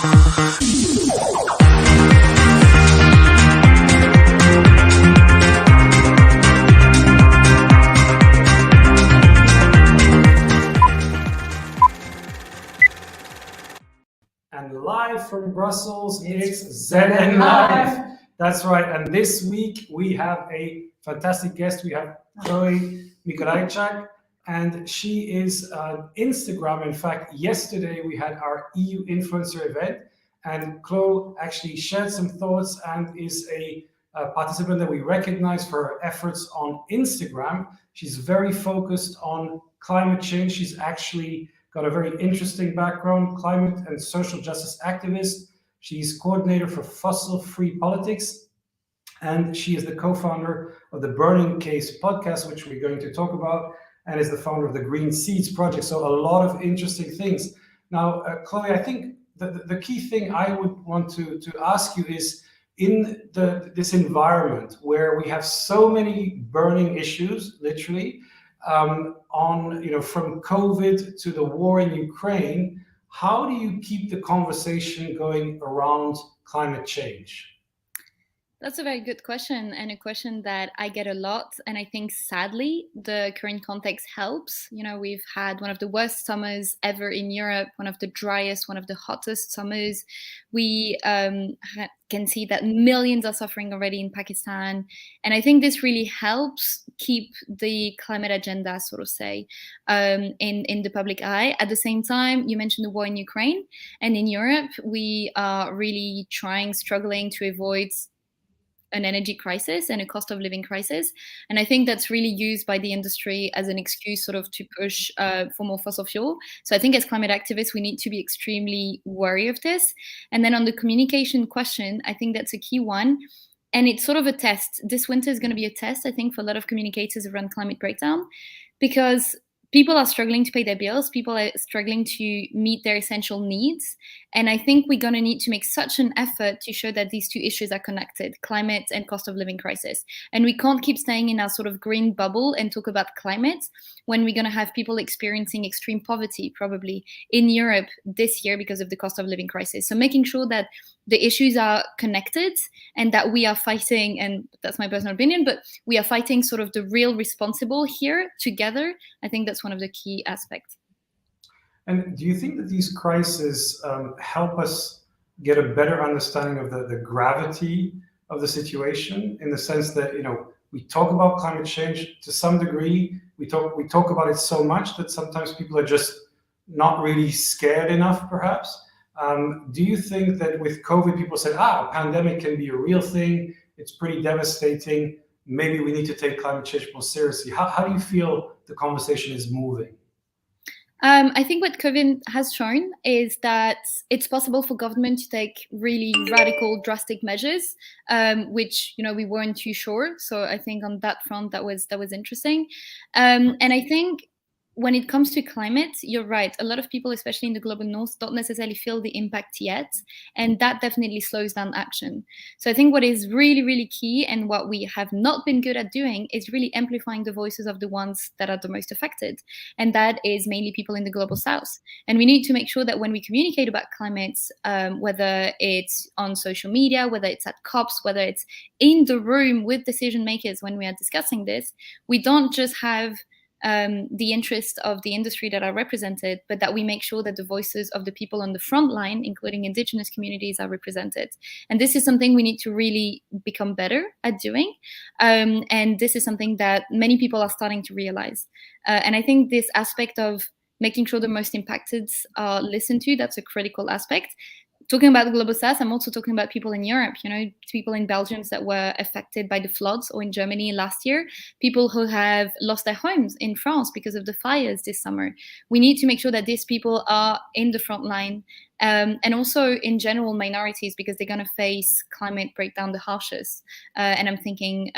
And live from Brussels, it's ZNLive. That's right. And this week we have a fantastic guest. We have Chloe Mikolajczak, and she is on Instagram. In fact, yesterday we had our EU influencer event, and Chloe actually shared some thoughts and is a participant that we recognize for her efforts on Instagram. She's very focused on climate change. She's actually got a very interesting background, climate and social justice activist. She's coordinator for Fossil-Free Politics, and she is the co-founder of the Burning Case podcast, which we're going to talk about, and is the founder of the Green Seeds project. So a lot of interesting things. Now, Chloe, I think the key thing I would want to ask you is, in this environment where we have so many burning issues, literally, from COVID to the war in Ukraine, how do you keep the conversation going around climate change? That's a very good question, and a question that I get a lot. And I think, sadly, the current context helps. We've had one of the worst summers ever in Europe, one of the driest, one of the hottest summers. We can see that millions are suffering already in Pakistan. And I think this really helps keep the climate agenda, so to say, in the public eye. At the same time, you mentioned the war in Ukraine. And in Europe, we are really struggling to avoid an energy crisis and a cost of living crisis. And I think that's really used by the industry as an excuse sort of to push for more fossil fuel. So I think as climate activists, we need to be extremely wary of this. And then on the communication question, I think that's a key one. And it's sort of a test. This winter is going to be a test, I think, for a lot of communicators around climate breakdown, because people are struggling to pay their bills. People are struggling to meet their essential needs. And I think we're going to need to make such an effort to show that these two issues are connected, climate and cost of living crisis. And we can't keep staying in our sort of green bubble and talk about climate when we're going to have people experiencing extreme poverty, probably in Europe this year because of the cost of living crisis. So making sure that the issues are connected and that we are fighting, and that's my personal opinion, but we are fighting sort of the real responsible here together. I think that's one of the key aspects. And do you think that these crises help us get a better understanding of the gravity of the situation, in the sense that, we talk about climate change to some degree, we talk about it so much that sometimes people are just not really scared enough, perhaps? Do you think that with COVID, people said, a pandemic can be a real thing, it's pretty devastating, maybe we need to take climate change more seriously? How do you feel the conversation is moving? I think what COVID has shown is that it's possible for government to take really radical, drastic measures, which we weren't too sure. So I think on that front, that was interesting, and I think when it comes to climate, you're right. A lot of people, especially in the global north, don't necessarily feel the impact yet. And that definitely slows down action. So I think what is really, really key, and what we have not been good at doing, is really amplifying the voices of the ones that are the most affected. And that is mainly people in the global south. And we need to make sure that when we communicate about climate, whether it's on social media, whether it's at COPs, whether it's in the room with decision makers when we are discussing this, we don't just have the interests of the industry that are represented, but that we make sure that the voices of the people on the front line, including indigenous communities, are represented. And this is something we need to really become better at doing. And this is something that many people are starting to realize. And I think this aspect of making sure the most impacted are listened to, that's a critical aspect. Talking about the global south, I'm also talking about people in Europe, people in Belgium that were affected by the floods, or in Germany last year, people who have lost their homes in France because of the fires this summer. We need to make sure that these people are in the front line, and also in general minorities, because they're going to face climate breakdown the harshest. And I'm thinking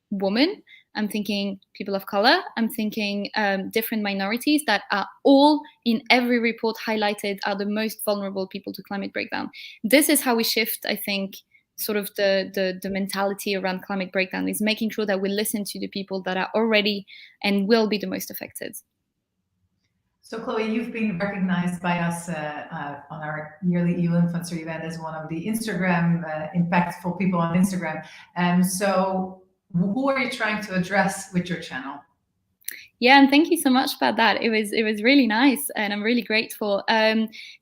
women, I'm thinking people of color, I'm thinking different minorities that are all in every report highlighted are the most vulnerable people to climate breakdown. This is how we shift, I think, sort of the mentality around climate breakdown, is making sure that we listen to the people that are already and will be the most affected. So Chloe, you've been recognized by us on our yearly EU Influencer event as one of the Instagram impactful people on Instagram. So who are you trying to address with your channel? Yeah, and thank you so much about that. It was really nice, and I'm really grateful.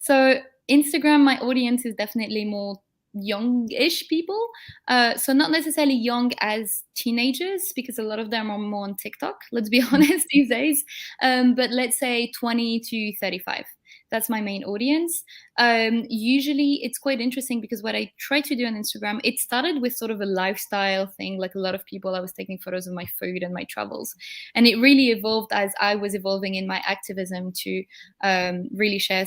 So Instagram, my audience is definitely more young-ish people. So not necessarily young as teenagers, because a lot of them are more on TikTok, let's be honest, these days. But let's say 20 to 35. That's my main audience. Usually it's quite interesting because what I try to do on Instagram, it started with sort of a lifestyle thing. Like a lot of people, I was taking photos of my food and my travels. And it really evolved as I was evolving in my activism to really share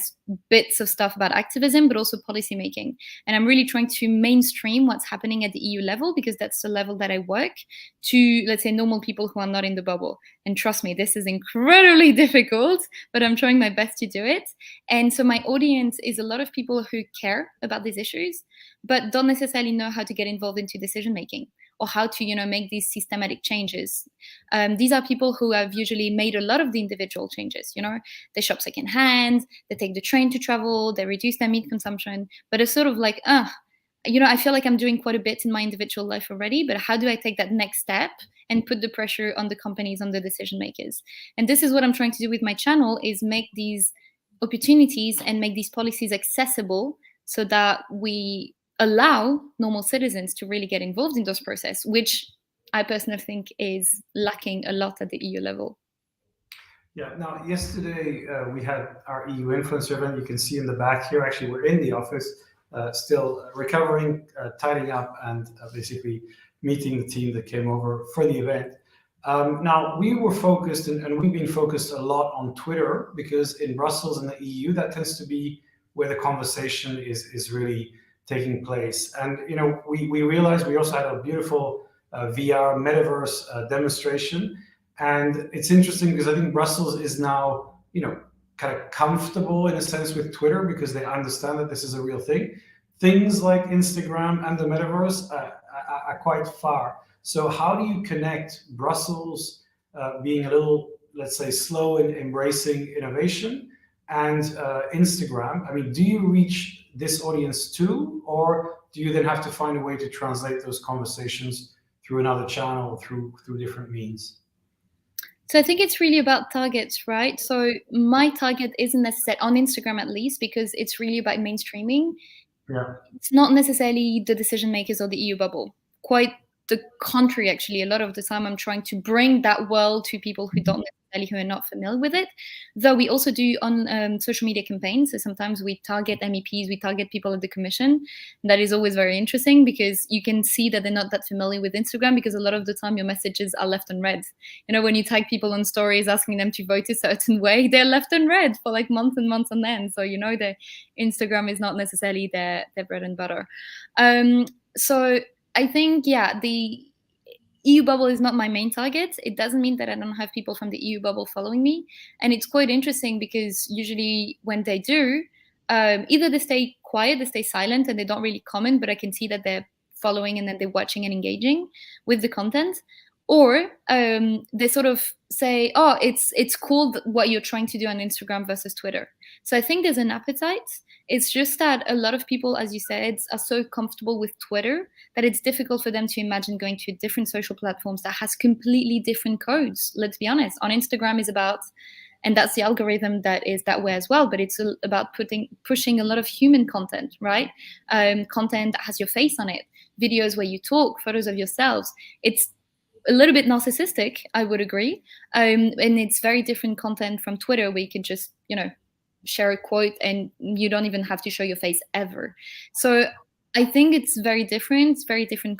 bits of stuff about activism, but also policy making. And I'm really trying to mainstream what's happening at the EU level, because that's the level that I work, to, let's say, normal people who are not in the bubble. And trust me, this is incredibly difficult, but I'm trying my best to do it. And so my audience is a lot of people who care about these issues, but don't necessarily know how to get involved into decision making, or how to, make these systematic changes. These are people who have usually made a lot of the individual changes. They shop secondhand, they take the train to travel, they reduce their meat consumption, but it's sort of like, I feel like I'm doing quite a bit in my individual life already, but how do I take that next step and put the pressure on the companies, on the decision makers? And this is what I'm trying to do with my channel, is make these opportunities and make these policies accessible so that we allow normal citizens to really get involved in those processes, which I personally think is lacking a lot at the EU level. Yeah, now yesterday we had our EU Influencer event. You can see in the back here, actually, we're in the office, still recovering, tidying up, and basically meeting the team that came over for the event. Now, we were focused, and we've been focused a lot on Twitter, because in Brussels and the EU, that tends to be where the conversation is really taking place. And, we realized we also had a beautiful VR metaverse demonstration. And it's interesting because I think Brussels is now, kind of comfortable in a sense with Twitter, because they understand that this is a real thing. Things like Instagram and the metaverse are quite far. So how do you connect Brussels being a little, let's say, slow in embracing innovation, and Instagram? I mean, do you reach this audience too, or do you then have to find a way to translate those conversations through another channel, through different means? So I think it's really about targets, right? So my target isn't necessarily on Instagram, at least, because it's really about mainstreaming. Yeah. It's not necessarily the decision makers or the EU bubble. Quite the contrary, actually. A lot of the time I'm trying to bring that world to people who don't necessarily, who are not familiar with it. Though we also do on social media campaigns. So sometimes we target MEPs, we target people at the commission. That is always very interesting, because you can see that they're not that familiar with Instagram, because a lot of the time your messages are left unread. When you tag people on stories asking them to vote a certain way, they're left unread for like months and months on end. So the Instagram is not necessarily their bread and butter. So I think, the EU bubble is not my main target. It doesn't mean that I don't have people from the EU bubble following me. And it's quite interesting, because usually when they do, either they stay quiet, they stay silent, and they don't really comment, but I can see that they're following and then they're watching and engaging with the content. Or they sort of say, oh, it's cool what you're trying to do on Instagram versus Twitter. So I think there's an appetite. It's just that a lot of people, as you said, are so comfortable with Twitter that it's difficult for them to imagine going to different social platforms that has completely different codes. Let's be honest. On Instagram is about, and that's the algorithm that is that way as well, but it's about pushing a lot of human content, right? Content that has your face on it, videos where you talk, photos of yourselves. It's a little bit narcissistic, I would agree. And it's very different content from Twitter, where you can just, share a quote and you don't even have to show your face ever. So I think it's very different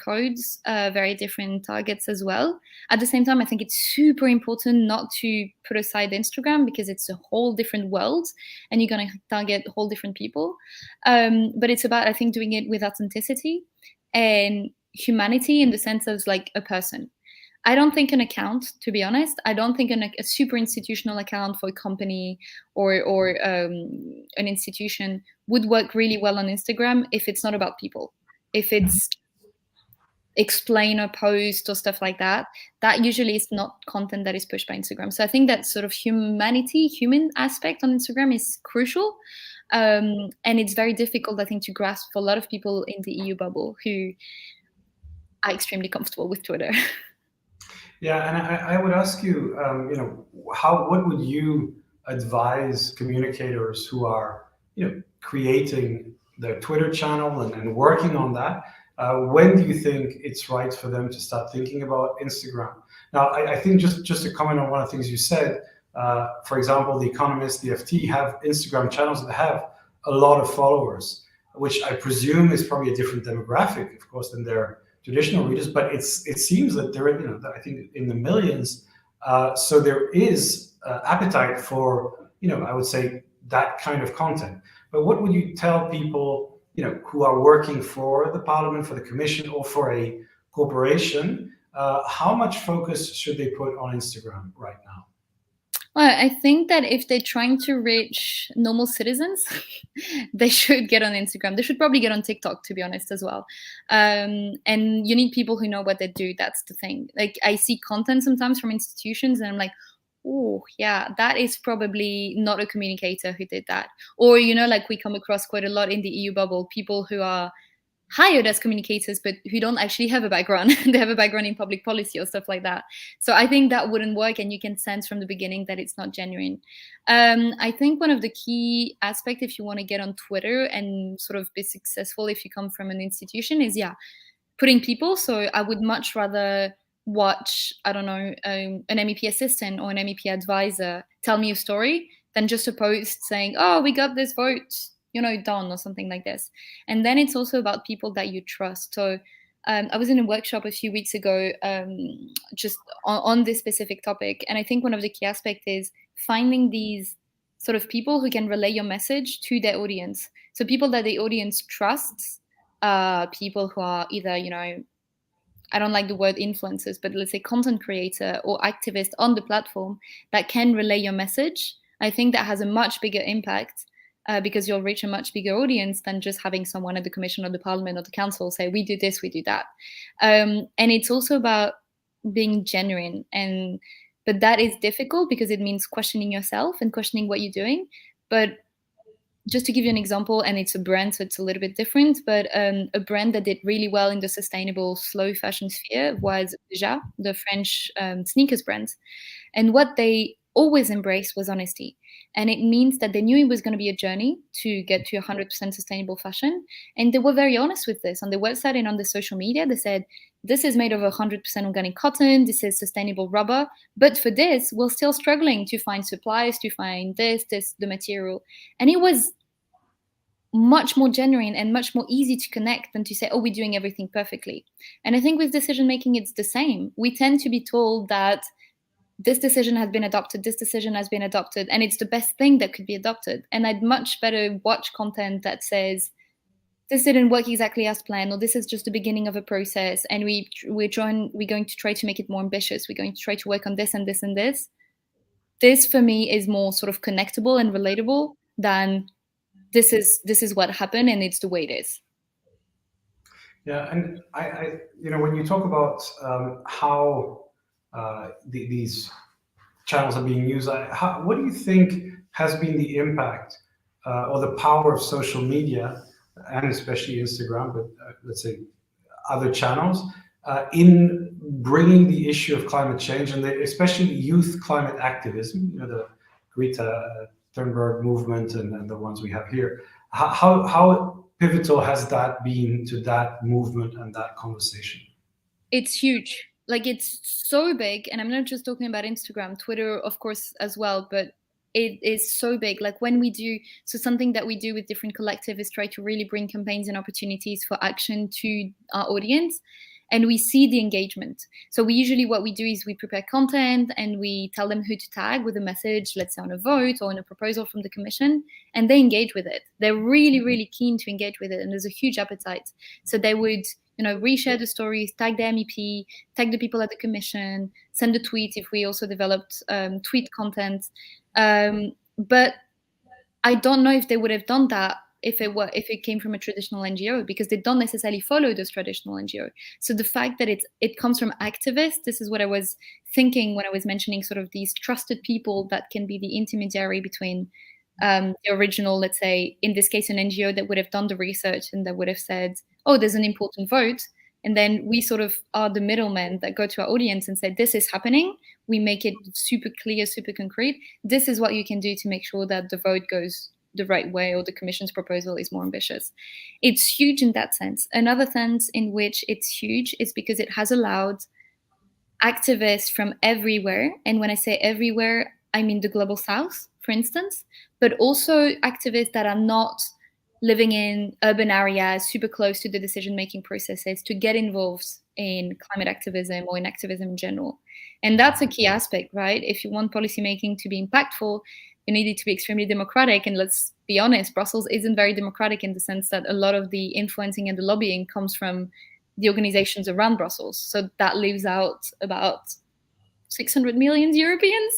codes, very different targets as well. At the same time, I think it's super important not to put aside Instagram, because it's a whole different world and you're going to target whole different people. But it's about, I think, doing it with authenticity and humanity, in the sense of like a person. I don't think an account, to be honest, I don't think a super institutional account for a company or an institution would work really well on Instagram if it's not about people. If it's explain a post or stuff like that, that usually is not content that is pushed by Instagram. So I think that sort of human aspect on Instagram is crucial. And it's very difficult, I think, to grasp for a lot of people in the EU bubble who are extremely comfortable with Twitter. Yeah, and I would ask you, what would you advise communicators who are, creating their Twitter channel and working on that? When do you think it's right for them to start thinking about Instagram? Now, I think just to comment on one of the things you said, for example, The Economist, the FT have Instagram channels that have a lot of followers, which I presume is probably a different demographic, of course, than their traditional readers, but it seems that they're I think in the millions. So there is appetite for I would say that kind of content. But what would you tell people who are working for the Parliament, for the Commission, or for a corporation? How much focus should they put on Instagram right now? Well, I think that if they're trying to reach normal citizens, they should get on Instagram. They should probably get on TikTok, to be honest, as well. And you need people who know what they do. That's the thing. Like, I see content sometimes from institutions and I'm like, oh, yeah, that is probably not a communicator who did that. Or, like we come across quite a lot in the EU bubble, people who are hired as communicators, but who don't actually have a background. They have a background in public policy or stuff like that. So I think that wouldn't work, and you can sense from the beginning that it's not genuine. I think one of the key aspects, if you want to get on Twitter and sort of be successful if you come from an institution, is putting people. So I would much rather watch, I don't know, an MEP assistant or an MEP advisor tell me a story than just a post saying, oh, we got this vote, done, or something like this. And then it's also about people that you trust. So I was in a workshop a few weeks ago just on this specific topic. And I think one of the key aspects is finding these sort of people who can relay your message to their audience. So people that the audience trusts, people who are either, I don't like the word influencers, but let's say content creator or activist on the platform that can relay your message. I think that has a much bigger impact because you'll reach a much bigger audience than just having someone at the Commission or the Parliament or the Council say, we do this, we do that. And it's also about being genuine. But that is difficult because it means questioning yourself and questioning what you're doing. But just to give you an example, and it's a brand, so it's a little bit different, but a brand that did really well in the sustainable slow fashion sphere was Déjà, the French sneakers brand. And what they always embraced was honesty. And it means that they knew it was going to be a journey to get to 100% sustainable fashion. And they were very honest with this. On their website and on the social media, they said, this is made of 100% organic cotton, this is sustainable rubber. But for this, we're still struggling to find supplies, to find this, the material. And it was much more genuine and much more easy to connect than to say, oh, we're doing everything perfectly. And I think with decision making, it's the same. We tend to be told that this decision has been adopted, this decision has been adopted, and it's the best thing that could be adopted. And I'd much better watch content that says, this didn't work exactly as planned, or this is just the beginning of a process, and we're going to try to make it more ambitious. We're going to try to work on this and this and this. This, for me, is more sort of connectable and relatable than this is what happened and it's the way it is. Yeah, and I when you talk about how these channels are being used, what do you think has been the impact or the power of social media, and especially Instagram, but let's say other channels, in bringing the issue of climate change and especially youth climate activism, the Greta Thunberg movement and the ones we have here, how pivotal has that been to that movement and that conversation? It's huge. Like, it's so big, and I'm not just talking about Instagram, Twitter, of course, as well, but it is so big. Like, when we do, so something that we do with different collectives is try to really bring campaigns and opportunities for action to our audience, and we see the engagement. So what we do is we prepare content and we tell them who to tag with a message, let's say on a vote or on a proposal from the Commission, and they engage with it. They're really, really keen to engage with it, and there's a huge appetite. So they would reshare the stories, tag the MEP, tag the people at the Commission, send a tweet if we also developed tweet content. But I don't know if they would have done that if it came from a traditional NGO, because they don't necessarily follow those traditional NGO. So the fact that it comes from activists, this is what I was thinking when I was mentioning sort of these trusted people that can be the intermediary between the original, let's say, in this case, an NGO that would have done the research and that would have said, oh, there's an important vote. And then we sort of are the middlemen that go to our audience and say, this is happening. We make it super clear, super concrete. This is what you can do to make sure that the vote goes the right way, or the commission's proposal is more ambitious. It's huge in that sense. Another sense in which it's huge is because it has allowed activists from everywhere, and when I say everywhere, I mean the global south, for instance, but also activists that are not living in urban areas super close to the decision-making processes, to get involved in climate activism or in activism in general. And that's a key aspect, right? If you want policymaking to be impactful, you need it to be extremely democratic. And let's be honest, Brussels isn't very democratic in the sense that a lot of the influencing and the lobbying comes from the organizations around Brussels. So that leaves out about 600 million Europeans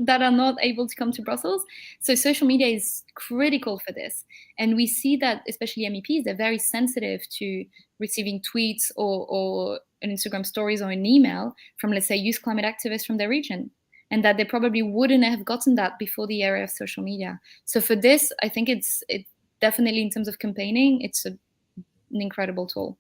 that are not able to come to Brussels. So social media is critical for this. And we see that, especially MEPs, they're very sensitive to receiving tweets or an Instagram stories or an email from, let's say, youth climate activists from their region, and that they probably wouldn't have gotten that before the era of social media. So for this, I think it's definitely, in terms of campaigning, it's an incredible tool.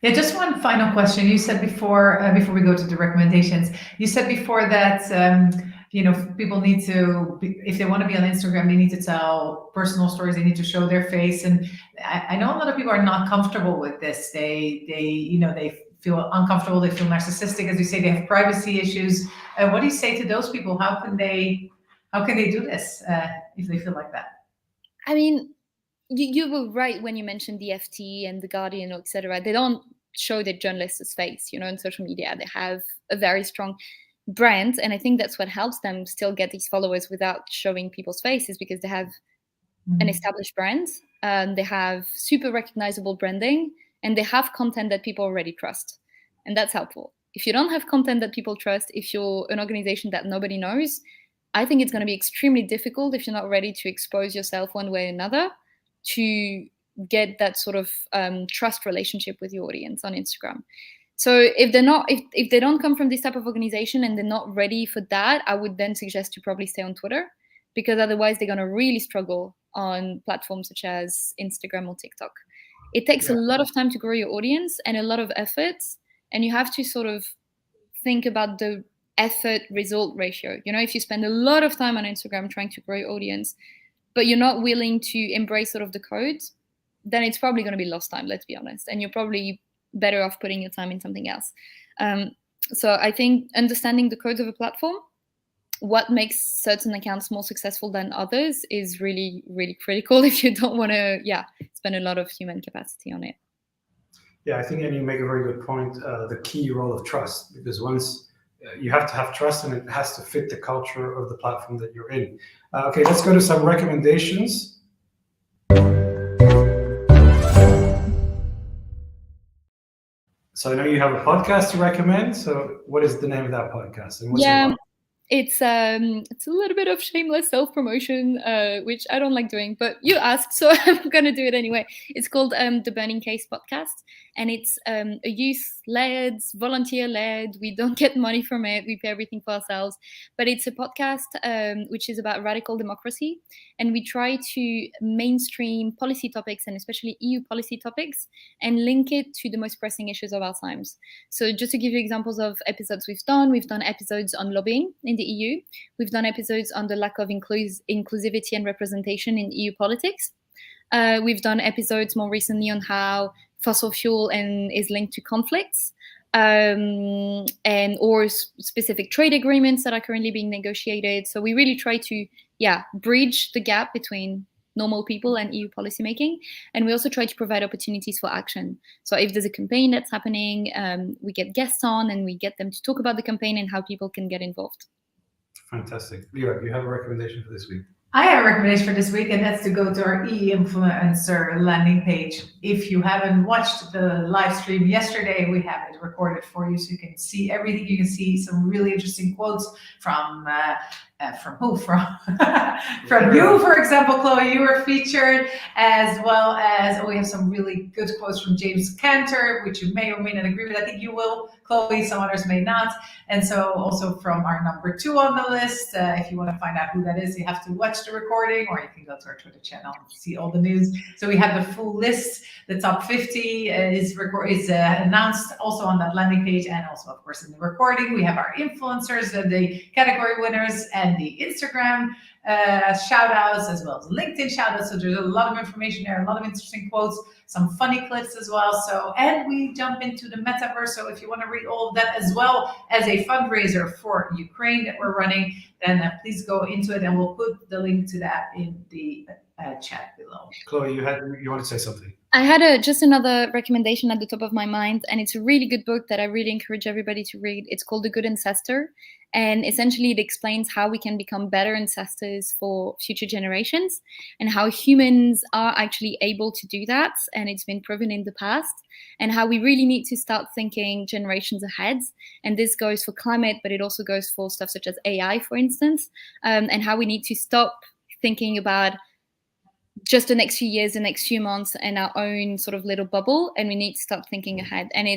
Yeah, just one final question. You said before we go to the recommendations, you said before that people need to, if they want to be on Instagram, they need to tell personal stories. They need to show their face, and I know a lot of people are not comfortable with this. They feel uncomfortable. They feel narcissistic, as you say. They have privacy issues. What do you say to those people? How can they do this if they feel like that? I mean, you were right when you mentioned the FT and the Guardian, etc. They don't show their journalists' face, on social media. They have a very strong brand, and I think that's what helps them still get these followers without showing people's faces, because they have an established brand, they have super recognizable branding, and they have content that people already trust, and that's helpful. If you don't have content that people trust, if you're an organization that nobody knows, I think it's going to be extremely difficult, if you're not ready to expose yourself one way or another, to get that sort of trust relationship with your audience on Instagram. So if they don't come from this type of organization and they're not ready for that, I would then suggest to probably stay on Twitter, because otherwise they're going to really struggle on platforms such as Instagram or TikTok. It takes a lot of time to grow your audience and a lot of effort, and you have to sort of think about the effort result ratio. If you spend a lot of time on Instagram trying to grow your audience, but you're not willing to embrace sort of the code, then it's probably going to be lost time, let's be honest. And you're probably better off putting your time in something else. So I think understanding the codes of a platform, what makes certain accounts more successful than others, is really, really critical if you don't want to, spend a lot of human capacity on it. Yeah, I think, and you make a very good point, the key role of trust, because once you have to have trust, and it has to fit the culture of the platform that you're in. Okay, let's go to some recommendations. So I know you have a podcast to recommend. So what is the name of that podcast? And what's it about? It's a little bit of shameless self-promotion, which I don't like doing, but you asked, so I'm going to do it anyway. It's called The Burning Case Podcast, and it's a youth-led, volunteer-led. We don't get money from it. We pay everything for ourselves. But it's a podcast which is about radical democracy, and we try to mainstream policy topics, and especially EU policy topics, and link it to the most pressing issues of our times. So just to give you examples of episodes we've done episodes on lobbying in the EU. We've done episodes on the lack of inclusivity and representation in EU politics. We've done episodes more recently on how fossil fuel is linked to conflicts, or specific trade agreements that are currently being negotiated. So we really try to, bridge the gap between normal people and EU policymaking. And we also try to provide opportunities for action. So if there's a campaign that's happening, we get guests on and we get them to talk about the campaign and how people can get involved. Fantastic. Leo, you have a recommendation for this week? I have a recommendation for this week, and that's to go to our e-influencer landing page. If you haven't watched the live stream yesterday, we have it recorded for you, so you can see everything. You can see some really interesting quotes from From who? From you, for example, Chloe. You were featured, as well as we have some really good quotes from James Cantor, which you may or may not agree with. I think you will, Chloe. Some others may not. And so, also from our number 2 on the list. If you want to find out who that is, you have to watch the recording, or you can go to our Twitter channel and see all the news. So we have the full list. The top 50 is announced also on that landing page, and also, of course, in the recording. We have our influencers, the category winners, and the Instagram shout outs, as well as LinkedIn shout outs. So there's a lot of information there, a lot of interesting quotes, some funny clips as well. So, and we jump into the metaverse. So if you want to read all of that, as well as a fundraiser for Ukraine that we're running, then please go into it, and we'll put the link to that in the chat below. Chloe, you want to say something? I had just another recommendation at the top of my mind, and it's a really good book that I really encourage everybody to read. It's called The Good Ancestor, and essentially it explains how we can become better ancestors for future generations, and how humans are actually able to do that, and it's been proven in the past, and how we really need to start thinking generations ahead. And this goes for climate, but it also goes for stuff such as AI, for instance, and how we need to stop thinking about just the next few years, the next few months, and our own sort of little bubble, and we need to start thinking ahead. And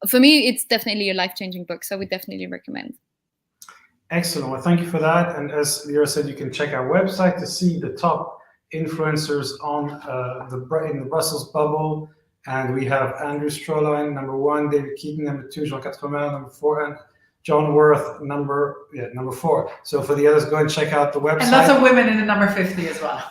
for me, it's definitely a life-changing book, so I would definitely recommend. Excellent. Well, thank you for that. And as Lyra said, you can check our website to see the top influencers on in the Brussels bubble. And we have Andrew Stroline, number 1, David Keaton, number 2, Jean Quatremer, number 4, and John Worth, number 4. So for the others, go and check out the website. And lots of women in the number 50 as well.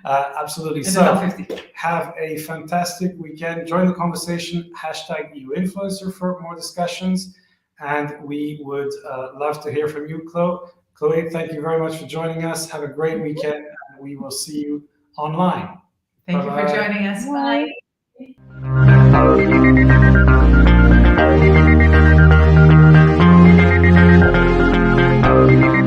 Absolutely. In So the top 50. Have a fantastic weekend. Join the conversation, #EUinfluencer for more discussions. And we would love to hear from you, Chloe. Chloe, thank you very much for joining us. Have a great weekend, and we will see you online. Thank you for joining us. Bye. Bye.